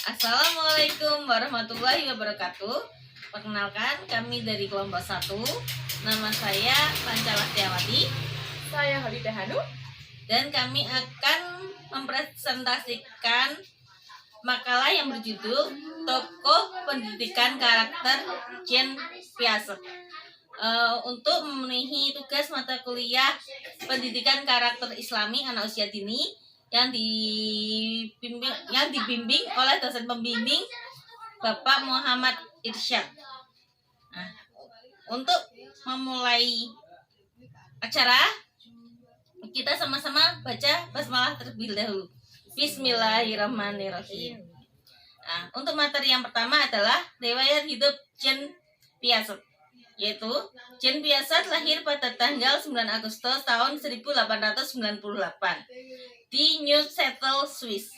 Assalamualaikum warahmatullahi wabarakatuh. Perkenalkan, kami dari kelompok 1. Nama saya Pancalastiawati. Saya Holidah Hanu. Dan kami akan mempresentasikan makalah yang berjudul Tokoh Pendidikan Karakter Jean Piaget. Untuk memenuhi tugas mata kuliah Pendidikan Karakter Islami anak usia dini yang dibimbing oleh dosen pembimbing Bapak Muhammad Irsyad. Nah, untuk memulai acara, kita sama-sama baca basmalah terlebih dahulu. Bismillahirrahmanirrahim. Nah, untuk materi yang pertama adalah riwayat hidup Jean Piaget, yaitu Jean Piaget lahir pada tanggal 9 Agustus tahun 1898 di Neuchâtel, Swiss.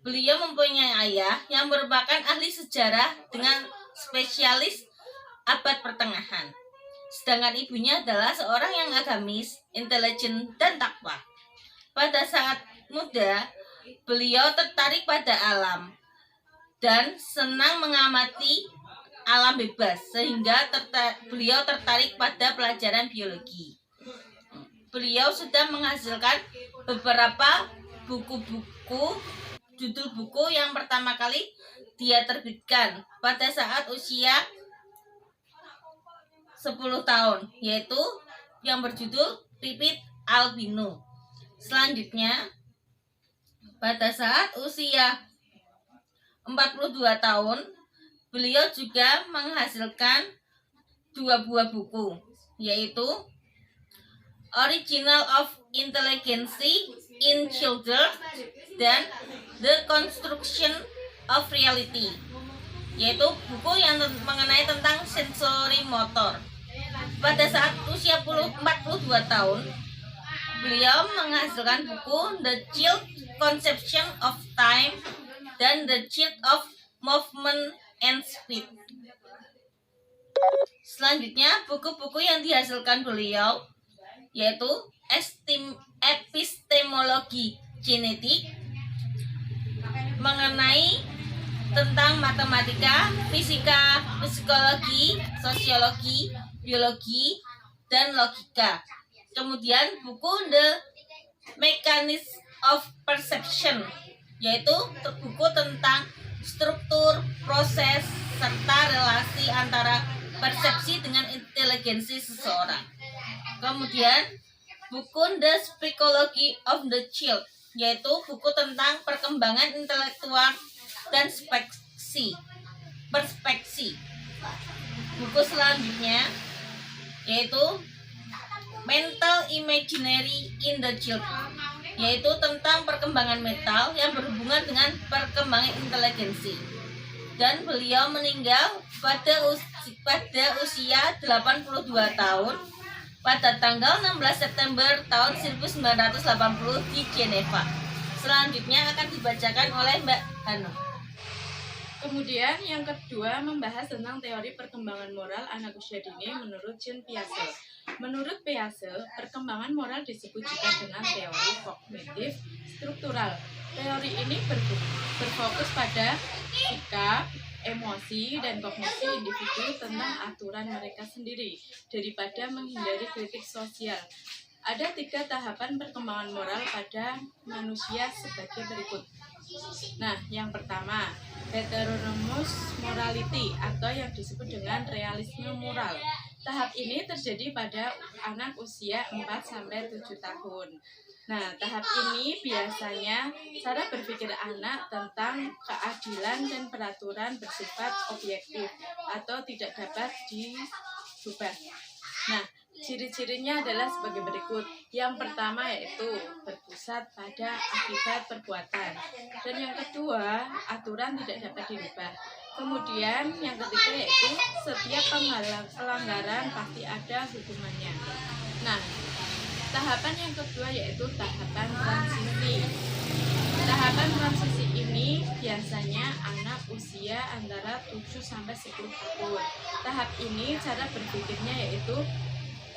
Beliau mempunyai ayah yang merupakan ahli sejarah dengan spesialis abad pertengahan. Sedangkan ibunya adalah seorang yang agamis, intelijen, dan takwa. Pada saat muda, beliau tertarik pada alam dan senang mengamati alam bebas, sehingga beliau tertarik pada pelajaran biologi. Beliau sudah menghasilkan beberapa buku-buku. Judul buku yang pertama kali dia terbitkan pada saat usia 10 tahun, yaitu yang berjudul Pipit Albino. Selanjutnya, pada saat usia 42 tahun, beliau juga menghasilkan 2 buah buku, yaitu Original of Intelligence in Children dan The Construction of Reality, yaitu buku yang mengenai tentang sensori motor. Pada saat usia 42 tahun, beliau menghasilkan buku The Child Conception of Time dan The Child of Movement and Speed. Selanjutnya, buku-buku yang dihasilkan beliau yaitu Epistemologi Genetik, mengenai tentang matematika, fisika, psikologi, sosiologi, biologi, dan logika. Kemudian buku The Mechanism of Perception, yaitu buku tentang struktur, proses, serta relasi antara persepsi dengan inteligensi seseorang. Kemudian buku The Psychology of the Child, yaitu buku tentang perkembangan intelektual dan perspeksi. Buku selanjutnya yaitu Mental Imaginary in the Child, yaitu tentang perkembangan mental yang berhubungan dengan perkembangan inteligensi. Dan beliau meninggal pada usia 82 tahun pada tanggal 16 September tahun 1980 di Jeneva. Selanjutnya akan dibacakan oleh Mbak Hanu. Kemudian yang kedua membahas tentang teori perkembangan moral anak usia dini menurut Jean Piaget. Menurut Piaget, perkembangan moral disebut juga dengan teori kognitif struktural. Teori ini berfokus pada sikap, emosi, dan kognisi individu tentang aturan mereka sendiri daripada menghindari kritik sosial. Ada 3 tahapan perkembangan moral pada manusia sebagai berikut. Nah, yang pertama, heteronomous morality atau yang disebut dengan realisme moral. Tahap ini terjadi pada anak usia 4-7 tahun. Nah, tahap ini biasanya cara berpikir anak tentang keadilan dan peraturan bersifat objektif atau tidak dapat diubah. Nah, ciri-cirinya adalah sebagai berikut. Yang pertama yaitu berpusat pada akibat perbuatan. Dan yang kedua, aturan tidak dapat dirubah. Kemudian yang ketiga yaitu setiap pelanggaran pasti ada hukumannya. Nah, tahapan yang kedua yaitu tahapan transisi. Tahapan transisi ini biasanya anak usia antara 7-10 tahun. Tahap ini cara berpikirnya yaitu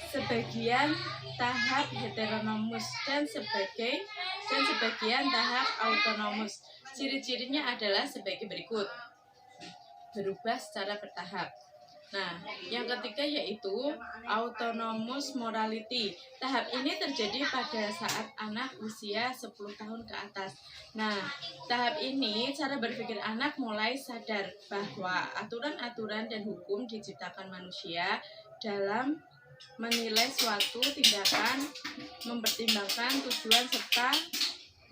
sebagian tahap heteronomus dan sebagian tahap autonomus. Ciri-cirinya adalah sebagai berikut. Berubah secara bertahap. Nah, yang ketiga yaitu autonomous morality. Tahap ini terjadi pada saat anak usia 10 tahun ke atas. Nah, tahap ini cara berpikir anak mulai sadar bahwa aturan-aturan dan hukum diciptakan manusia dalam menilai suatu tindakan, mempertimbangkan tujuan serta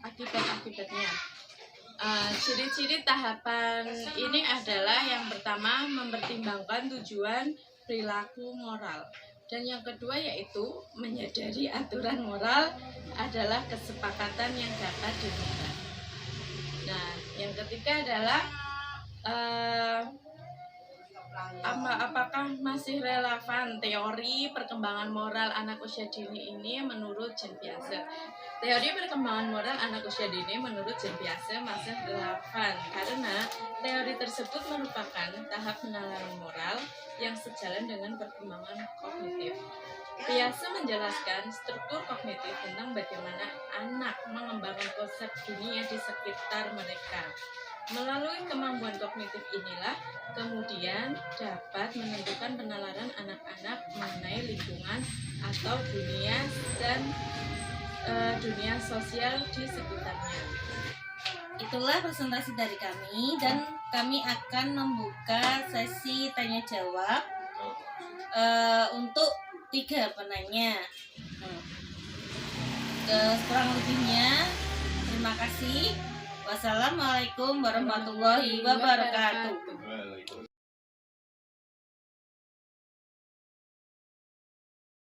akibat-akibatnya. Ciri-ciri tahapan ini adalah yang pertama mempertimbangkan tujuan perilaku moral, dan yang kedua yaitu menyadari aturan moral adalah kesepakatan yang dapat diubah. Nah, yang ketiga adalah apakah masih relevan teori perkembangan moral anak usia dini ini menurut Jean Piaget? Teori perkembangan moral anak usia dini menurut Jean Piaget masih relevan karena teori tersebut merupakan tahap penalaran moral yang sejalan dengan perkembangan kognitif. Piaget menjelaskan struktur kognitif tentang bagaimana anak mengembangkan konsep dunia di sekitar mereka. Melalui kemampuan kognitif inilah kemudian dapat menentukan penalaran anak-anak mengenai lingkungan atau dunia dan dunia sosial di sekitarnya. Itulah presentasi dari kami, dan kami akan membuka sesi tanya jawab untuk 3 penanya. Kurang lebihnya terima kasih. Wassalamualaikum warahmatullahi wabarakatuh.